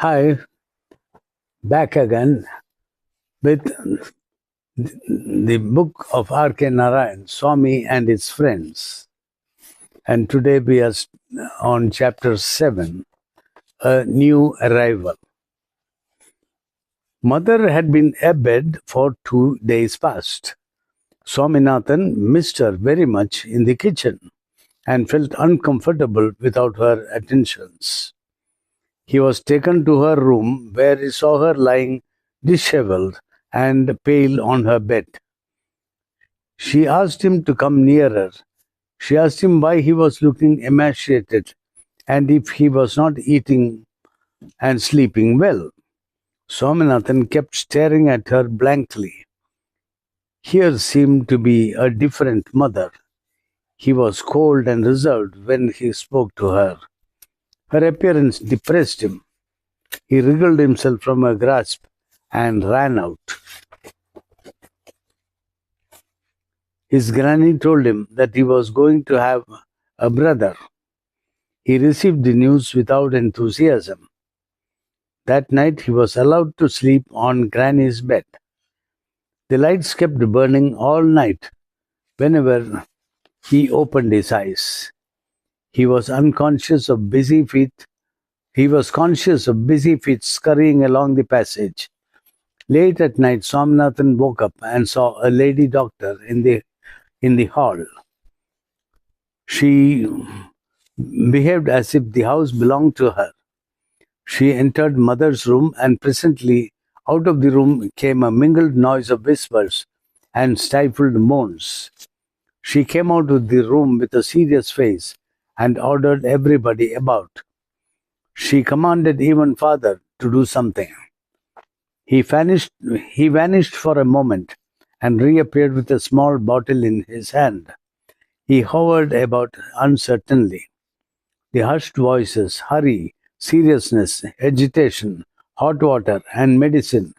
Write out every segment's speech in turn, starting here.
Hi, back again with the book of R.K. Narayan, Swami and his friends. And today we are on chapter 7, A New Arrival. Mother had been abed for 2 days past. Swaminathan missed her very much in the kitchen and felt uncomfortable without her attentions. He was taken to her room where he saw her lying disheveled and pale on her bed. She asked him to come nearer. She asked him why he was looking emaciated and if he was not eating and sleeping well. Swaminathan kept staring at her blankly. Here seemed to be a different mother. He was cold and reserved when he spoke to her. Her appearance depressed him. He wriggled himself from her grasp and ran out. His granny told him that he was going to have a brother. He received the news without enthusiasm. That night he was allowed to sleep on Granny's bed. The lights kept burning all night whenever he opened his eyes. He was conscious of busy feet scurrying along the passage. Late at night, Swaminathan woke up and saw a lady doctor in the hall. She behaved as if the house belonged to her. She entered mother's room, and presently out of the room came a mingled noise of whispers and stifled moans. She came out of the room with a serious face and ordered everybody about. She commanded even father to do something. He vanished for a moment and reappeared with a small bottle in his hand. He hovered about uncertainly. The hushed voices, hurry, seriousness, agitation, hot water, and medicine,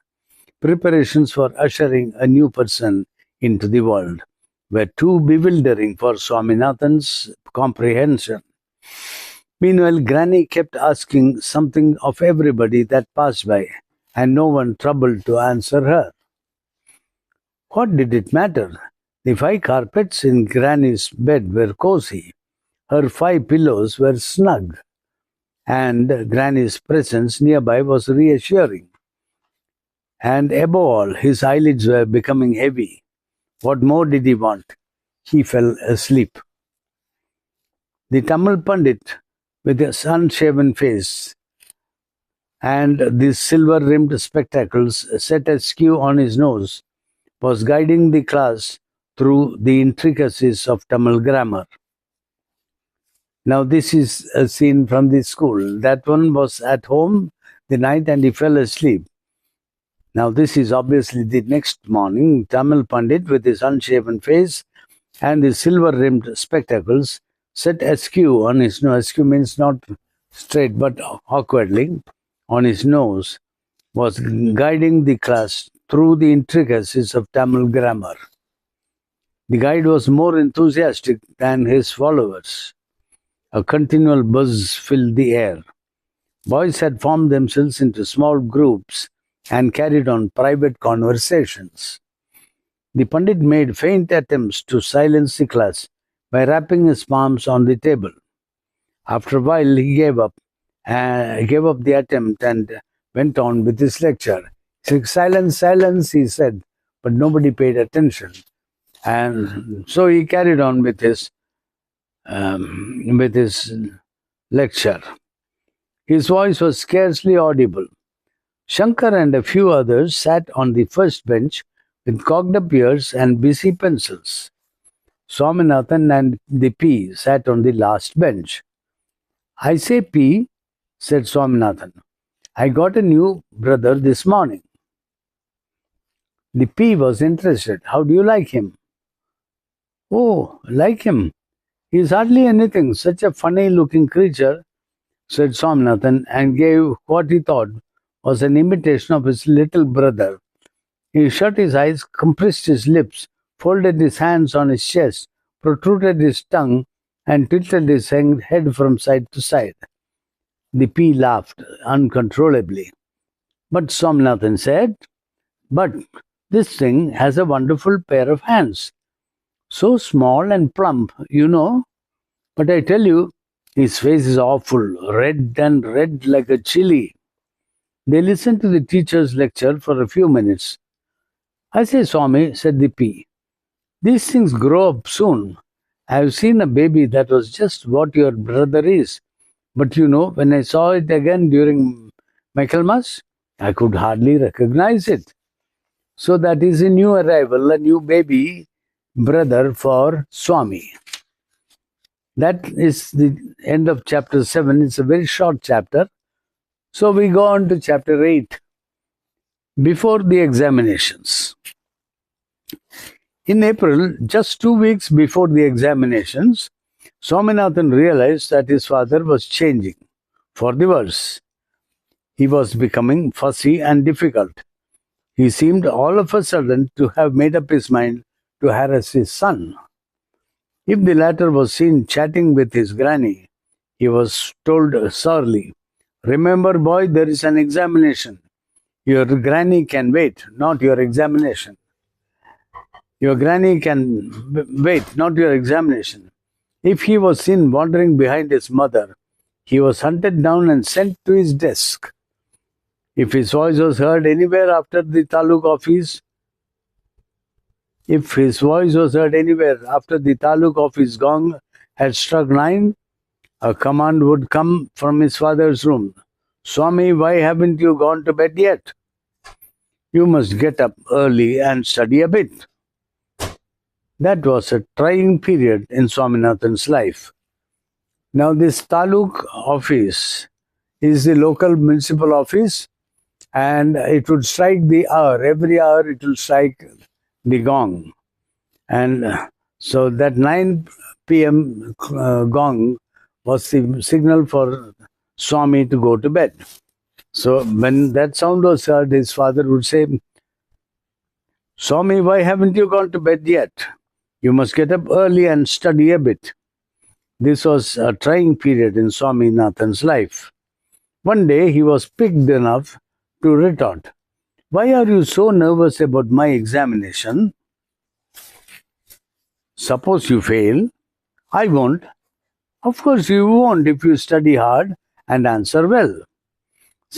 preparations for ushering a new person into the world, were too bewildering for Swaminathan's comprehension. Meanwhile, Granny kept asking something of everybody that passed by, and no one troubled to answer her. What did it matter? The 5 carpets in Granny's bed were cozy. Her 5 pillows were snug, and Granny's presence nearby was reassuring. And above all, his eyelids were becoming heavy. What more did he want? He fell asleep. The Tamil Pandit, with his unshaven face and the silver-rimmed spectacles set askew on his nose, was guiding the class through the intricacies of Tamil grammar. Now this is a scene from the school. That one was at home the night and he fell asleep. Now this is obviously the next morning. Tamil Pandit with his unshaven face and the silver-rimmed spectacles set askew on his nose. Askew means not straight but awkwardly on his nose, was guiding the class through the intricacies of Tamil grammar. The guide was more enthusiastic than his followers. A continual buzz filled the air. Boys had formed themselves into small groups and carried on private conversations. The Pandit made faint attempts to silence the class by rapping his palms on the table. After a while, he gave up the attempt and went on with his lecture. He said, "Silence, silence," he said, but nobody paid attention. And so he carried on with his lecture. His voice was scarcely audible. Shankar and a few others sat on the first bench with cocked up ears and busy pencils. Swaminathan and the P sat on the last bench. "I say, P," said Swaminathan, "I got a new brother this morning." The P was interested. "How do you like him?" "Oh, like him? He is hardly anything, such a funny-looking creature," said Swaminathan, and gave what he thought was an imitation of his little brother. He shut his eyes, compressed his lips, folded his hands on his chest, protruded his tongue, and tilted his head from side to side. The P laughed uncontrollably. But Somnathan said, "But this thing has a wonderful pair of hands. So small and plump, you know. But I tell you, his face is awful, red like a chili." They listened to the teacher's lecture for a few minutes. "I say, Swami," said the P, "these things grow up soon. I've seen a baby that was just what your brother is. But you know, when I saw it again during Michaelmas, I could hardly recognize it. So that is a new arrival, a new baby brother for Swami." That is the end of chapter 7. It's a very short chapter. So we go on to chapter 8, before the examinations. In April, just 2 weeks before the examinations, Swaminathan realized that his father was changing for the worse. He was becoming fussy and difficult. He seemed all of a sudden to have made up his mind to harass his son. If the latter was seen chatting with his granny, he was told sourly, "Remember, boy, there is an examination. Your granny can wait, not your examination. Your granny can wait, not your examination." If he was seen wandering behind his mother, he was hunted down and sent to his desk. If his voice was heard anywhere after the taluk office, If his voice was heard anywhere after the taluk office gong had struck 9, a command would come from his father's room. "Swami, why haven't you gone to bed yet? You must get up early and study a bit." That was a trying period in Swaminathan's life. Now, this taluk office is the local municipal office, and it would strike the hour. Every hour it will strike the gong. And so that 9 p.m. Gong was the signal for Swami to go to bed. So when that sound was heard, his father would say, "Swami, why haven't you gone to bed yet? You must get up early and study a bit." This was a trying period in Swaminathan's life. One day he was picked enough to retort, "Why are you so nervous about my examination? Suppose you fail?" "I won't." "Of course you won't if you study hard and answer well.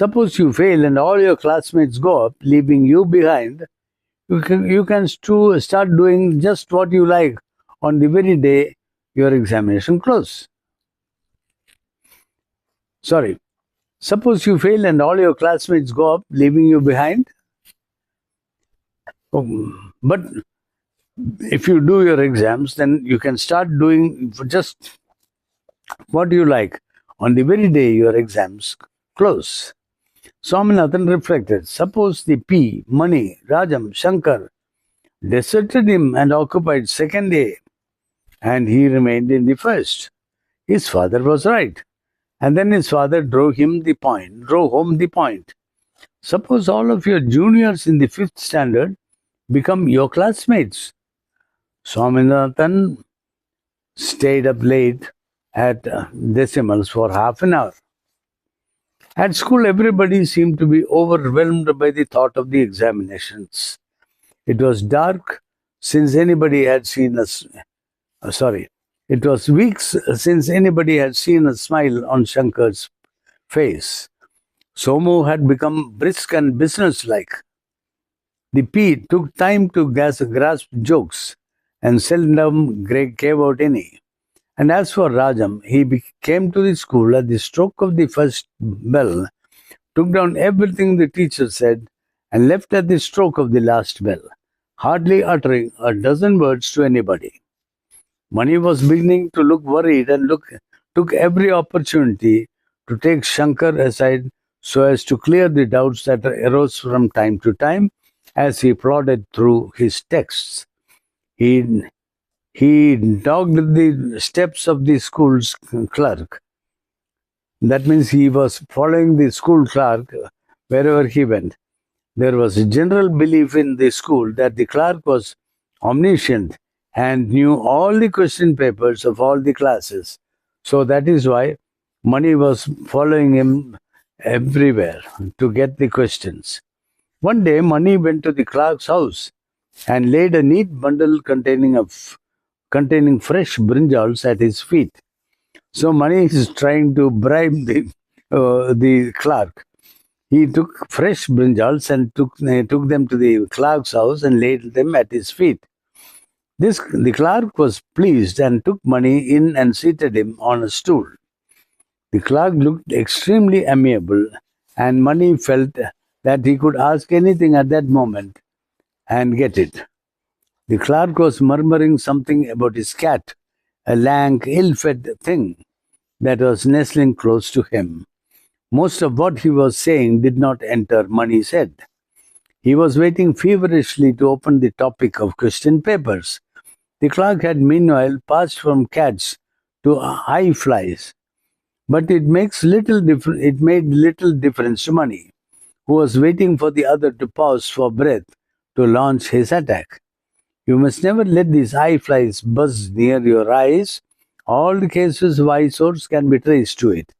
Suppose you fail and all your classmates go up, leaving you behind. You can start doing just what you like on the very day your examination closes." Sorry. Suppose you fail and all your classmates go up, leaving you behind. But if you do your exams, then you can start doing just what you like on the very day your exams close. Swaminathan reflected. Suppose the P, Mani, Rajam, Shankar deserted him and occupied second A, and he remained in the first. His father was right. And then his father drove home the point. Suppose all of your juniors in the 5th standard become your classmates. Swaminathan stayed up late at decimals for half an hour. At school, everybody seemed to be overwhelmed by the thought of the examinations. It was dark since anybody had seen us. It was weeks since anybody had seen a smile on Shankar's face. Somu had become brisk and businesslike. The P took time to grasp jokes and seldom gave out any. And as for Rajam, he came to the school at the stroke of the first bell, took down everything the teacher said, and left at the stroke of the last bell, hardly uttering a dozen words to anybody. Mani was beginning to look worried and took every opportunity to take Shankar aside so as to clear the doubts that arose from time to time as he plodded through his texts. He dogged the steps of the school's clerk. That means he was following the school clerk wherever he went. There was a general belief in the school that the clerk was omniscient and knew all the question papers of all the classes. So that is why Money was following him everywhere to get the questions. One day, Money went to the clerk's house and laid a neat bundle containing fresh brinjals at his feet. So Money is trying to bribe the clerk. He took fresh brinjals and took them to the clerk's house and laid them at his feet. The clerk was pleased and took Money in and seated him on a stool. The clerk looked extremely amiable, and Money felt that he could ask anything at that moment and get it. The clerk was murmuring something about his cat, a lank, ill-fed thing that was nestling close to him. Most of what he was saying did not enter Money's head. He was waiting feverishly to open the topic of question papers. The clerk had meanwhile passed from cats to high flies, but it made little difference to Money, who was waiting for the other to pause for breath to launch his attack. You must never let these eye flies buzz near your eyes. All the cases of eye sores can be traced to it.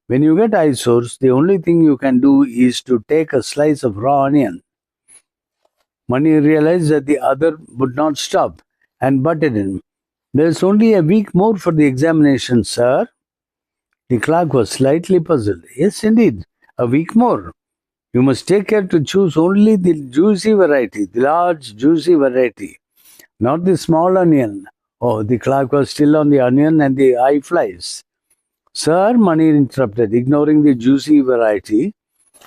When you get eye sores, the only thing you can do is to take a slice of raw onion. Money realized that the other would not stop and butted in. There's only a week more for the examination, sir. The clerk was slightly puzzled. Yes, indeed, a week more. You must take care to choose only the juicy variety, the large, juicy variety, not the small onion. Oh, the clerk was still on the onion and the eye flies. Sir, Money interrupted, ignoring the juicy variety.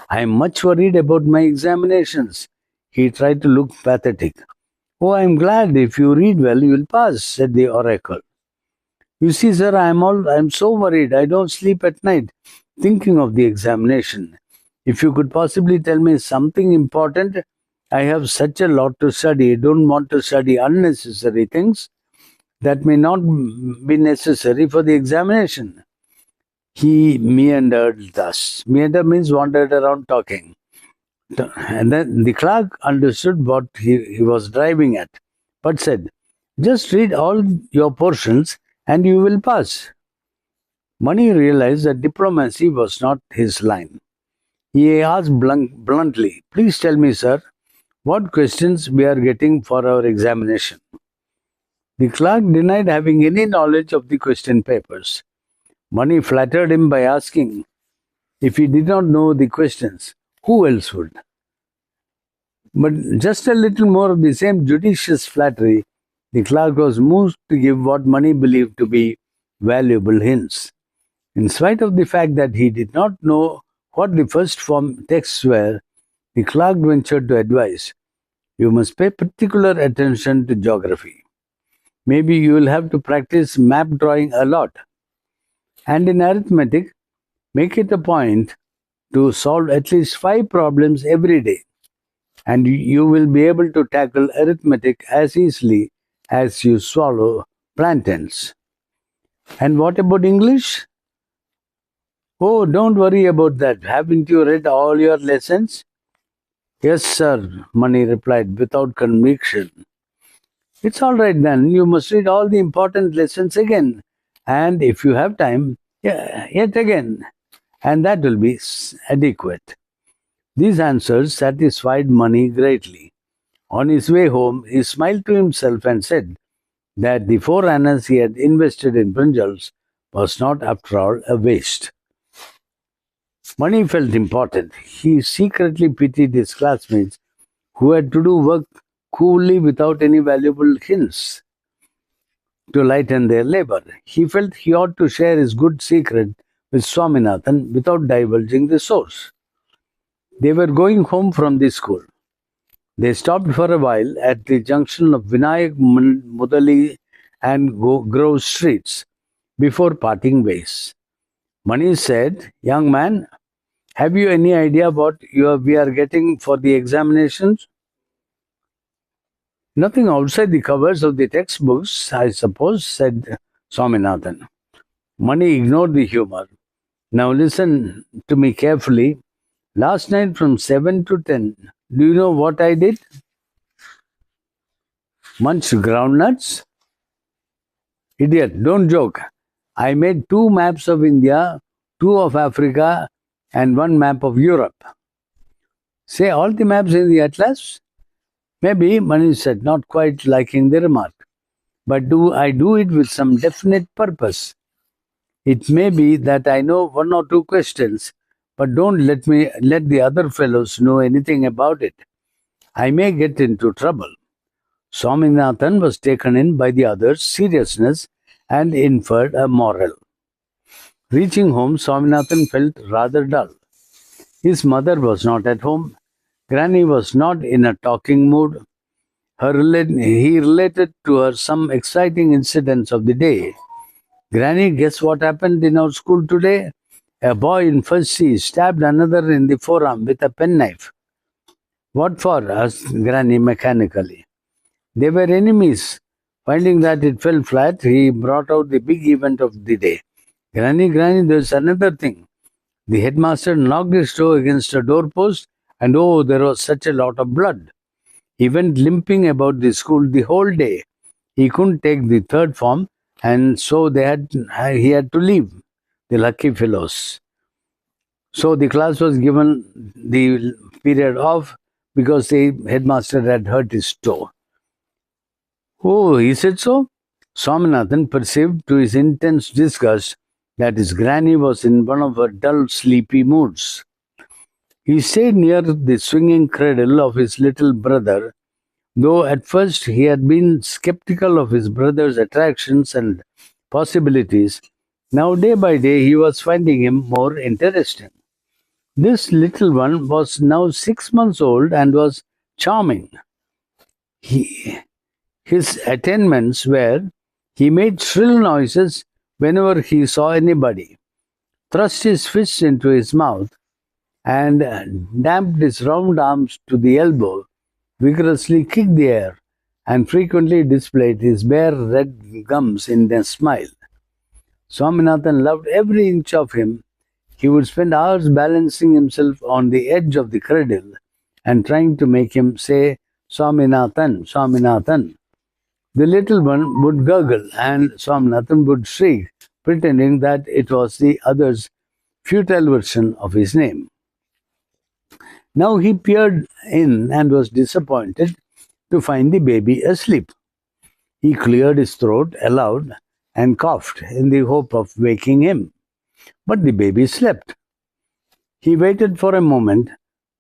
I am much worried about my examinations. He tried to look pathetic. Oh, I am glad. If you read well, you will pass, said the oracle. You see, sir, I am so worried. I don't sleep at night, thinking of the examination. If you could possibly tell me something important, I have such a lot to study. I don't want to study unnecessary things that may not be necessary for the examination. He meandered thus. Meander means wandered around talking. And then the clerk understood what he was driving at, but said, just read all your portions and you will pass. Money realized that diplomacy was not his line. He asked bluntly, please tell me, sir, what questions we are getting for our examination. The clerk denied having any knowledge of the question papers. Money flattered him by asking if he did not know the questions, who else would? But just a little more of the same judicious flattery, the clerk was moved to give what Money believed to be valuable hints. In spite of the fact that he did not know what the first form texts were, the clerk ventured to advise, you must pay particular attention to geography. Maybe you will have to practice map drawing a lot. And in arithmetic, make it a point to solve at least 5 problems every day. And you will be able to tackle arithmetic as easily as you swallow plantains. And what about English? Oh, don't worry about that. Haven't you read all your lessons? Yes, sir, Money replied without conviction. It's all right then. You must read all the important lessons again. And if you have time, yet again. And that will be adequate. These answers satisfied Money greatly. On his way home, he smiled to himself and said that the 4 annas he had invested in brinjals was not, after all, a waste. Money felt important. He secretly pitied his classmates who had to do work coolly without any valuable hints to lighten their labor. He felt he ought to share his good secret with Swaminathan without divulging the source. They were going home from the school. They stopped for a while at the junction of Vinayak Mudali and Grove streets before parting ways. Money said, young man, have you any idea what we are getting for the examinations? Nothing outside the covers of the textbooks, I suppose, said Swaminathan. Money ignored the humor. Now listen to me carefully. Last night from 7 to 10, do you know what I did? Munched groundnuts? Idiot, don't joke. I made 2 maps of India two of Africa, and one map of Europe. Say all the maps in the atlas? Maybe, Manish said, not quite liking the remark. But do I do it with some definite purpose? It may be that I know one or two questions, but don't let the other fellows know anything about it. I may get into trouble. Swaminathan was taken in by the others' seriousness and inferred a moral. Reaching home, Swaminathan felt rather dull. His mother was not at home. Granny was not in a talking mood. He related to her some exciting incidents of the day. Granny, guess what happened in our school today? A boy in first C stabbed another in the forearm with a penknife. What for? Asked Granny mechanically. They were enemies. Finding that it fell flat, he brought out the big event of the day. Granny, there's another thing. The headmaster knocked his toe against a doorpost, and oh, there was such a lot of blood. He went limping about the school the whole day. He couldn't take the third form, and so he had to leave. The lucky fellows. So the class was given the period off because the headmaster had hurt his toe. Oh, he said so? Swaminathan perceived to his intense disgust that his granny was in one of her dull, sleepy moods. He stayed near the swinging cradle of his little brother, though at first he had been skeptical of his brother's attractions and possibilities. Now, day by day, he was finding him more interesting. This little one was now 6 months old and was charming. His attainments were he made shrill noises whenever he saw anybody, thrust his fists into his mouth, and damped his round arms to the elbow, vigorously kicked the air, and frequently displayed his bare red gums in a smile. Swaminathan loved every inch of him. He would spend hours balancing himself on the edge of the cradle and trying to make him say, Swaminathan, Swaminathan. The little one would gurgle and Swaminathan would shriek, pretending that it was the other's futile version of his name. Now he peered in and was disappointed to find the baby asleep. He cleared his throat aloud and coughed in the hope of waking him. But the baby slept. He waited for a moment,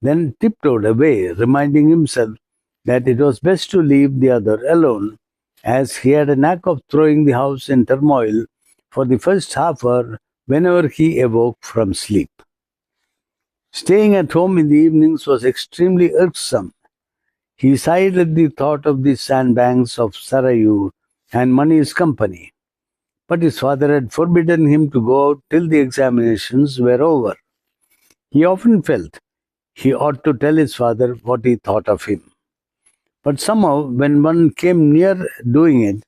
then tiptoed away, reminding himself that it was best to leave the other alone, as he had a knack of throwing the house in turmoil for the first half hour whenever he awoke from sleep. Staying at home in the evenings was extremely irksome. He sighed at the thought of the sandbanks of Sarayu and Mani's company. But his father had forbidden him to go out till the examinations were over. He often felt he ought to tell his father what he thought of him. But somehow, when one came near doing it,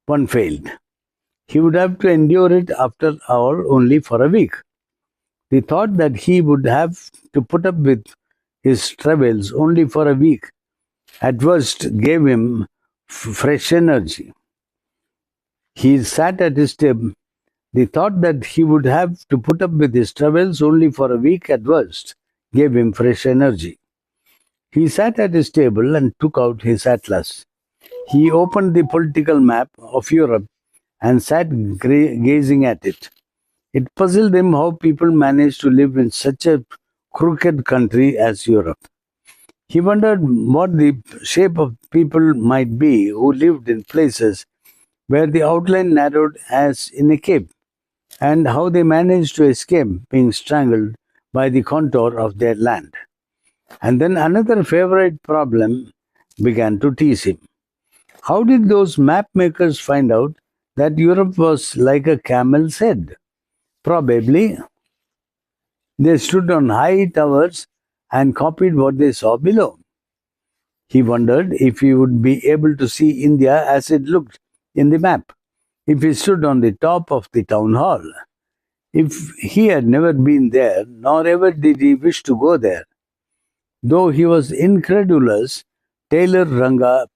one failed. He would have to endure it after all only for a week. The thought that he would have to put up with his troubles only for a week at worst gave him fresh energy. He sat at his table. The thought that he would have to put up with his troubles only for a week at worst gave him fresh energy. He sat at his table and took out his atlas. He opened the political map of Europe and sat gazing at it. It puzzled him how people managed to live in such a crooked country as Europe. He wondered what the shape of people might be who lived in places where the outline narrowed as in a cape, and how they managed to escape being strangled by the contour of their land. And then another favorite problem began to tease him. How did those map makers find out that Europe was like a camel's head? Probably they stood on high towers and copied what they saw below. He wondered if he would be able to see India as it looked in the map, if he stood on the top of the town hall. If he had never been there, nor ever did he wish to go there. Though he was incredulous, Taylor Ranga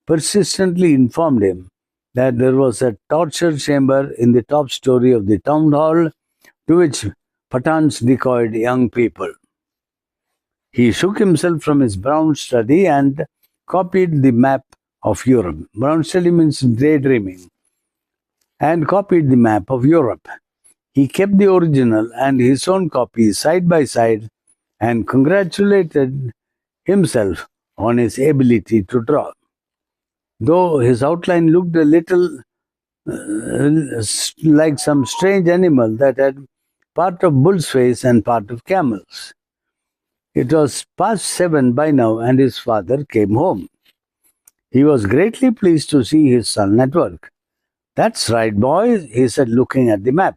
persistently informed him that there was a torture chamber in the top story of the town hall to which Pathans decoyed young people. He shook himself from his brown study and copied the map of Europe. Brown study means daydreaming. And copied the map of Europe. He kept the original and his own copy side by side and congratulated himself on his ability to draw. Though his outline looked a little like some strange animal that had part of bull's face and part of camel's. It was past 7 by now, and his father came home. He was greatly pleased to see his son at work. "That's right, boy," he said, looking at the map.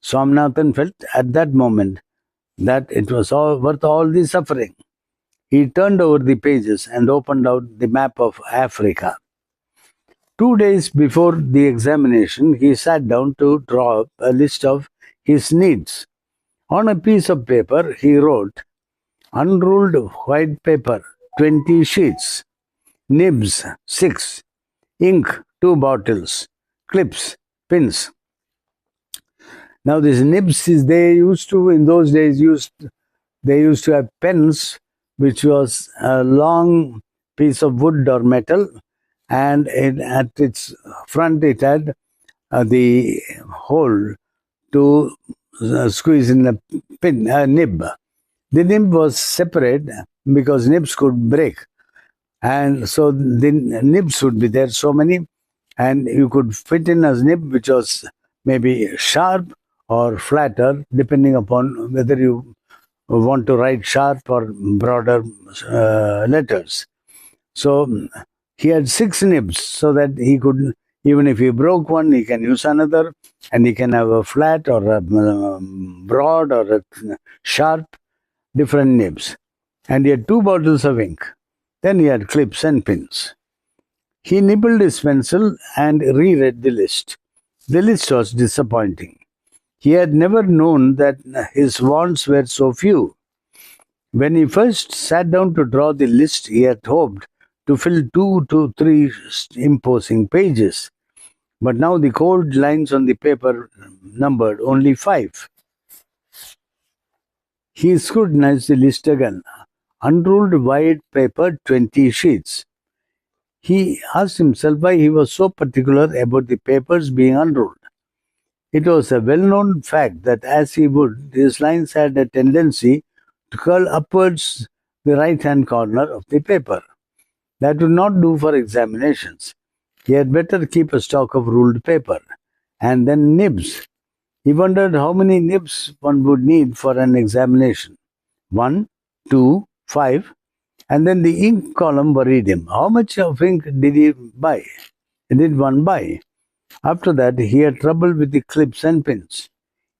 Swaminathan felt at that moment that it was worth all the suffering. He turned over the pages and opened out the map of Africa. 2 days before the examination, he sat down to draw up a list of his needs. On a piece of paper, he wrote, "Unruled white paper, 20 sheets. Nibs, 6. Ink, 2 bottles. Clips, pins." Now these nibs, in those days, they used to have pens, which was a long piece of wood or metal, and at its front it had the hole to squeeze in the nib. The nib was separate because nibs could break, and so the nibs would be there, so many, and you could fit in a nib which was maybe sharp or flatter, depending upon whether you want to write sharp or broader letters. So he had 6 nibs, so that he could, even if he broke one, he can use another, and he can have a flat or a broad or a sharp, different nibs. And he had 2 bottles of ink. Then he had clips and pins. He nibbled his pencil and reread the list. The list was disappointing. He had never known that his wants were so few. When he first sat down to draw the list, he had hoped to fill 2 to 3 imposing pages. But now the cold lines on the paper numbered only 5. He scrutinized the list again. Unruled white paper, 20 sheets. He asked himself why he was so particular about the papers being unruled. It was a well-known fact that as he would, his lines had a tendency to curl upwards the right-hand corner of the paper. That would not do for examinations. He had better keep a stock of ruled paper. And then nibs. He wondered how many nibs one would need for an examination. 1, 2, 5. And then the ink column worried him. How much of ink did he buy? Did one buy? After that, he had trouble with the clips and pins.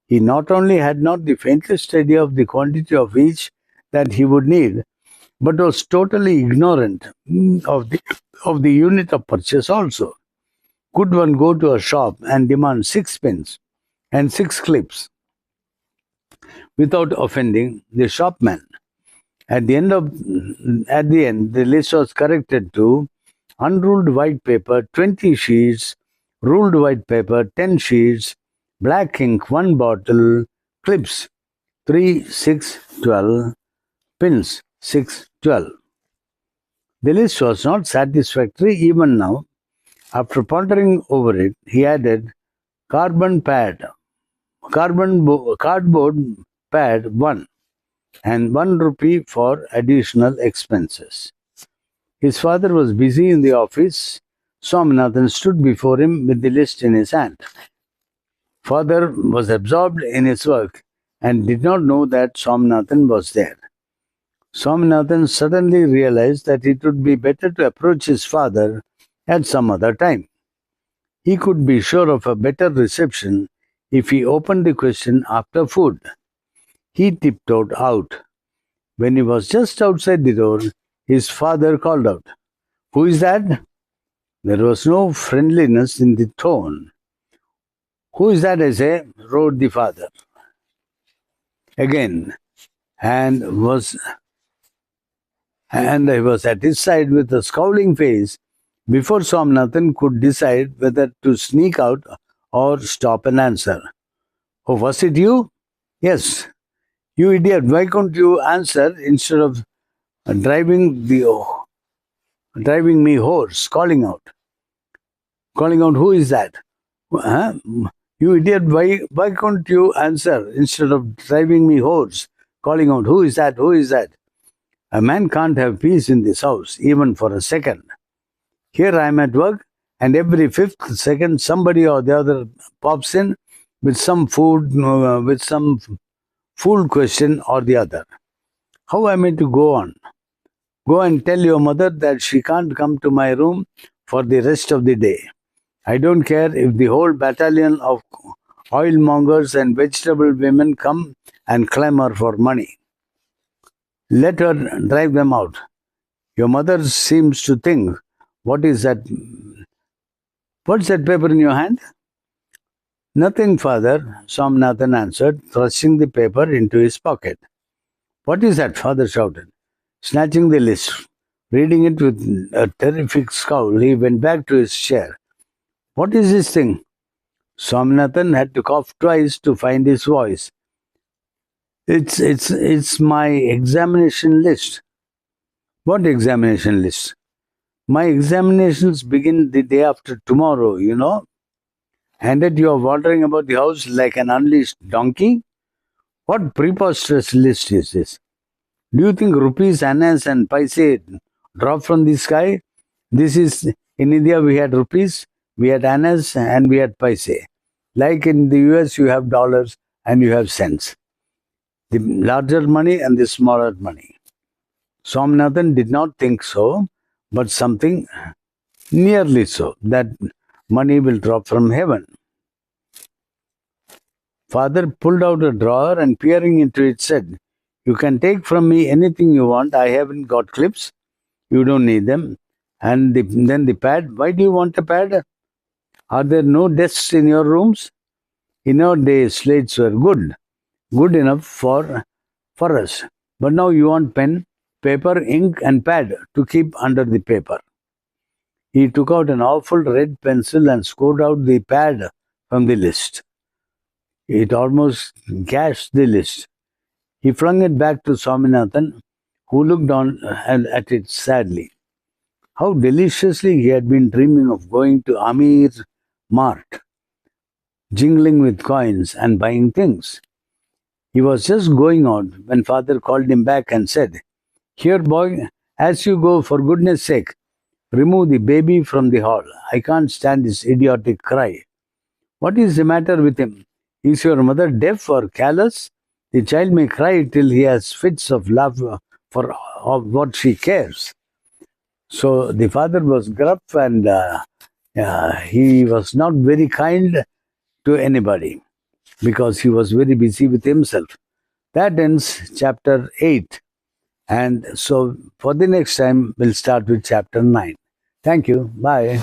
He not only had not the faintest idea of the quantity of each that he would need, but was totally ignorant of the unit of purchase also. Could one go to a shop and demand 6 pins and 6 clips without offending the shopman? At the end, the list was corrected to unruled white paper, 20 sheets, ruled white paper, 10 sheets, black ink, 1 bottle, clips, 3, 6, 12, pins, 6, 12. The list was not satisfactory even now. After pondering over it, he added cardboard pad 1 and 1 rupee for additional expenses. His father was busy in the office. Swaminathan stood before him with the list in his hand. Father was absorbed in his work and did not know that Swaminathan was there. Swaminathan suddenly realized that it would be better to approach his father at some other time. He could be sure of a better reception if he opened the question after food. He tiptoed out. When he was just outside the door, his father called out, "Who is that?" There was no friendliness in the tone. "Who is that, I say?" roared the father again, and he was at his side with a scowling face before Swaminathan could decide whether to sneak out or stop and answer. Oh, was it you? Yes. You idiot, why couldn't you answer instead of driving the driving me horse, calling out, who is that? Huh? You idiot, why couldn't you answer instead of driving me horse, calling out, who is that, who is that? A man can't have peace in this house, even for a second. Here I am at work, and every fifth second somebody or the other pops in with some with some fool question or the other. How am I to go on? Go and tell your mother that she can't come to my room for the rest of the day. I don't care if the whole battalion of oilmongers and vegetable women come and clamor for money. Let her drive them out. Your mother seems to think, what is that? What's that paper in your hand? Nothing, father, Somnathan answered, thrusting the paper into his pocket. What is that? Father shouted, snatching the list. Reading it with a terrific scowl, he went back to his chair. What is this thing? Somnathan had to cough twice to find his voice. It's my examination list. What examination list? My examinations begin the day after tomorrow, you know. And that you are wandering about the house like an unleashed donkey? What preposterous list is this? Do you think rupees, annas, and paise drop from the sky? This is in India. We had rupees, we had annas, and we had paise. Like in the US, you have dollars and you have cents. The larger money and the smaller money. Somnathan did not think so, but something nearly so, that money will drop from heaven. Father pulled out a drawer and peering into it said, you can take from me anything you want. I haven't got clips. You don't need them. And then the pad. Why do you want a pad? Are there no desks in your rooms? In our days, slates were good enough for us. But now you want pen, paper, ink, and pad to keep under the paper. He took out an awful red pencil and scored out the pad from the list. It almost gashed the list. He flung it back to Swaminathan, who looked on at it sadly. How deliciously he had been dreaming of going to Amir's Mart, jingling with coins and buying things. He was just going out when father called him back and said, here, boy, as you go, for goodness sake, remove the baby from the hall. I can't stand this idiotic cry. What is the matter with him? Is your mother deaf or callous? The child may cry till he has fits of laughter for of what she cares. So the father was gruff and he was not very kind to anybody because he was very busy with himself. That ends chapter 8. And so for the next time, we'll start with chapter 9. Thank you. Bye.